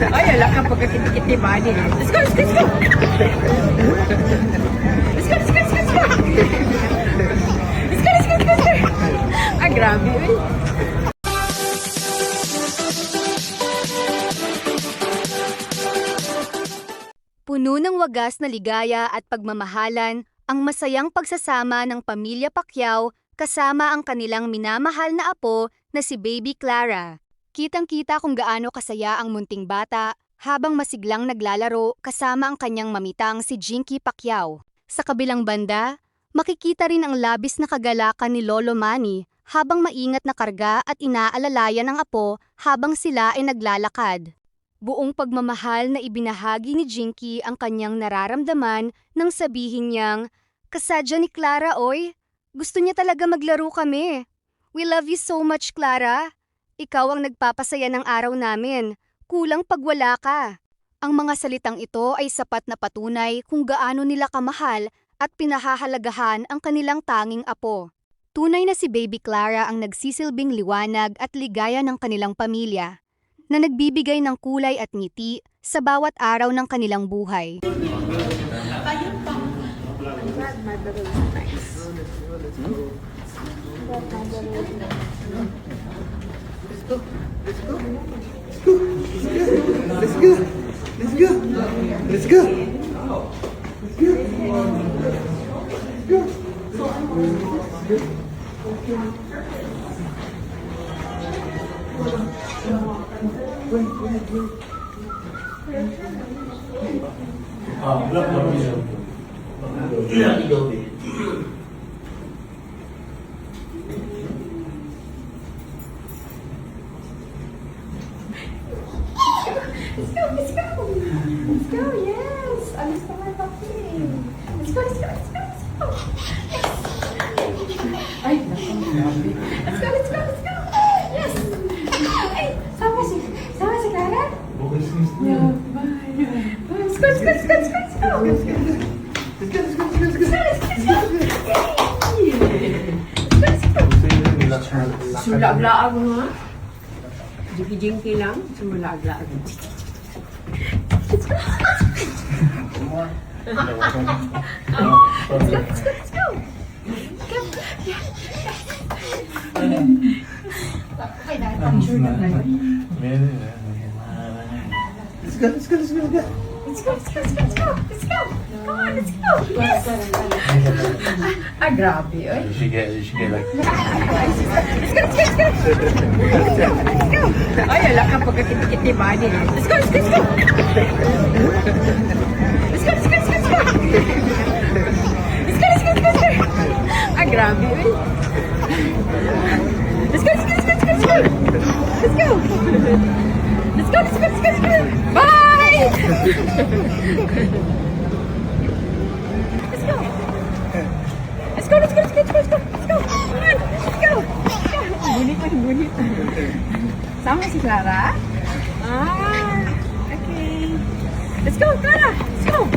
Ay, ala ka pagkakiti-kiti ba din. Let's go, let's go, let's go! Let's go, let's go, let's go, let's go! Let's go, let's go, let's go, let's go! Ah, grabe, uy. Puno ng wagas na ligaya at pagmamahalan ang masayang pagsasama ng pamilya Pacquiao kasama ang kanilang minamahal na apo na si Baby Clara. Kitang-kita kung gaano kasaya ang munting bata habang masiglang naglalaro kasama ang kanyang mamitang si Jinky Pacquiao. Sa kabilang banda, makikita rin ang labis na kagalakan ni Lolo Manny habang maingat na karga at inaalalayan ang apo habang sila ay naglalakad. Buong pagmamahal na ibinahagi ni Jinky ang kanyang nararamdaman nang sabihin niyang, "Kasadya ni Clara, oy. Gusto niya talaga maglaro kami. We love you so much, Clara. Ikaw ang nagpapasaya ng araw namin. Kulang pag wala ka." Ang mga salitang ito ay sapat na patunay kung gaano nila kamahal at pinahahalagahan ang kanilang tanging apo. Tunay na si Baby Clara ang nagsisilbing liwanag at ligaya ng kanilang pamilya, na nagbibigay ng kulay at ngiti sa bawat araw ng kanilang buhay. Let's go. Let's go, yes! Alis pa nga papi. Let's go, let's go, let's go, let's go! Yes! Ay, naku, grabe. Let's go, let's go, let's go! Yes! Ay, sama si Clara? Yeah, bye. Let's go, let's go, let's go, let's go! Let's go, let's go, let's go! Sumula-aglaag mo ha? Jinky-jinky lang, sumula-aglaag. Let's go! Let's go! Come on, let's go! Yes! Ah, grabe, oy. You should get like. Let's go! Ay, ala ka pagkakiti-kiti ba din. Let's go, let's go, let's go! Let's go, let's go, let's go, let's go! Let's go, let's go, let's go, let's go! Ah, grabe, uy. Let's go, let's go, let's go, let's go! Let's go! Let's go, let's go, let's go, let's go! Bye! Let's go! Let's go, let's go, let's go, let's go, let's go! Come on! Let's go! Bunit. Sama si Clara? Ah, okay. Let's go, Clara! Let's go!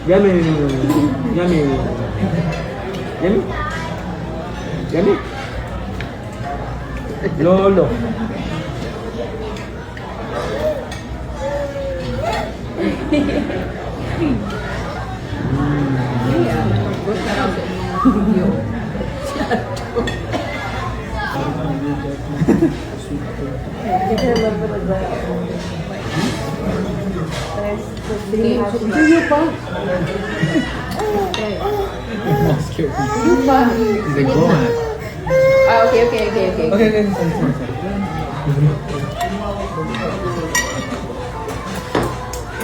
Galit. Yummy. Lolo. Tuyo pa. He's like, go on. Ah, okay. Okay.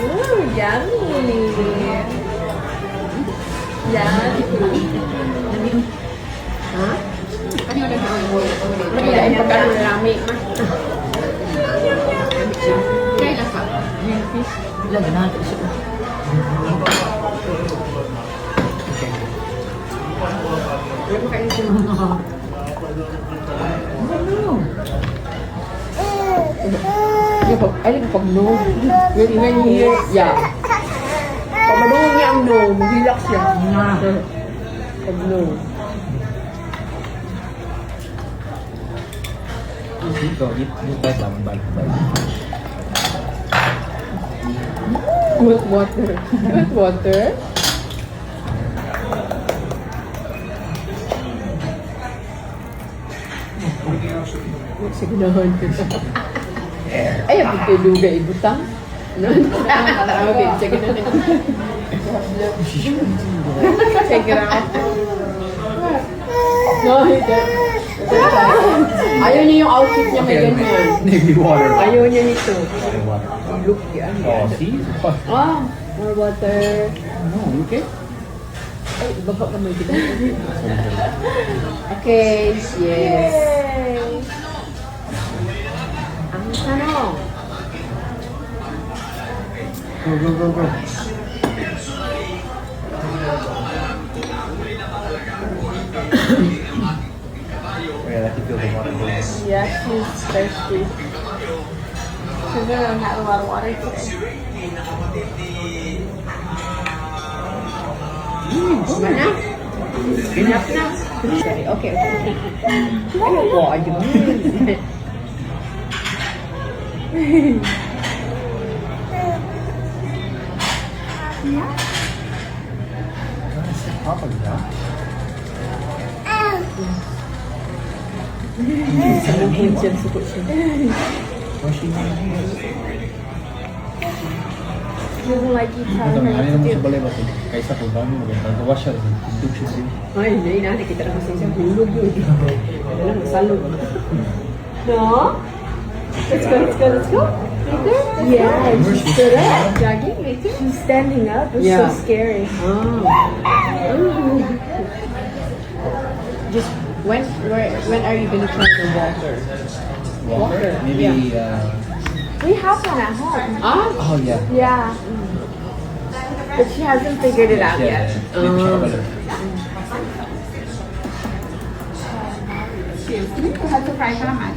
Ooh, yummy. Ha? Ano na ang Maglain pa ka ng rami. Kaya na pa. Ilan na natin siya. Kaya mo kain siya mga. pag no. When you hear, yeah. Pag madungog niya ang no, mag-relax siya. Pag no. Dito, dito lang, balik. Cold water. Cold water? Sige naman. Ay, ang pagkiluga ibutang. Okay, sige na. Check it out. No, hindi. Ayaw niya yung outfit niya may ganyan. Navy water. Ayaw niya nito. Water. Look yan. Oh, see? Ah, more water. No, okay. Ay, ibaba ka may kita. Okay, yes. Ang tanong. Go. Yeah, I can feel the water going. Yeah, she's thirsty. She's gonna have a lot of water today. Mana? Enough na? Okay. Ano po? Ayun. Papa, yeah. Saluhin siya, sukot siya. Washing You don't like you tell Ano her naman what to sa do. balay ba ito? Kaysa kung dami magandang gawa siya, tindog siya din. Ay, hindi na. Nakita na kasi isang hulog yun. Kaya lang, masalog. No? Let's go. Later? Yeah, she stood up. Jogging later? She's standing up. It's so scary. Oh. Just, when are you going to try the water? Water? Maybe, We have one at home. Ah? oh yeah. Yeah. But she hasn't figured it out yet. Maybe siya kabalo. You have to fry naman.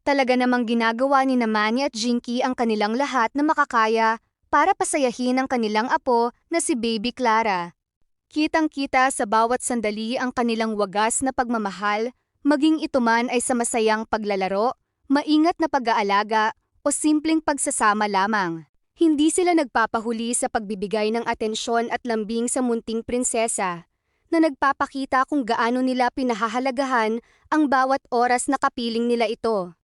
Talaga namang ginagawa ni Manny at Jinky ang kanilang lahat na makakaya para pasayahin ang kanilang apo na si Baby Clara. Kitang-kita sa bawat sandali ang kanilang wagas na pagmamahal, maging ito man ay sa masayang paglalaro, maingat na pag-aalaga o simpleng pagsasama lamang. Hindi sila nagpapahuli sa pagbibigay ng atensyon at lambing sa munting prinsesa, na nagpapakita kung gaano nila pinahahalagahan ang bawat oras na kapiling nila ito.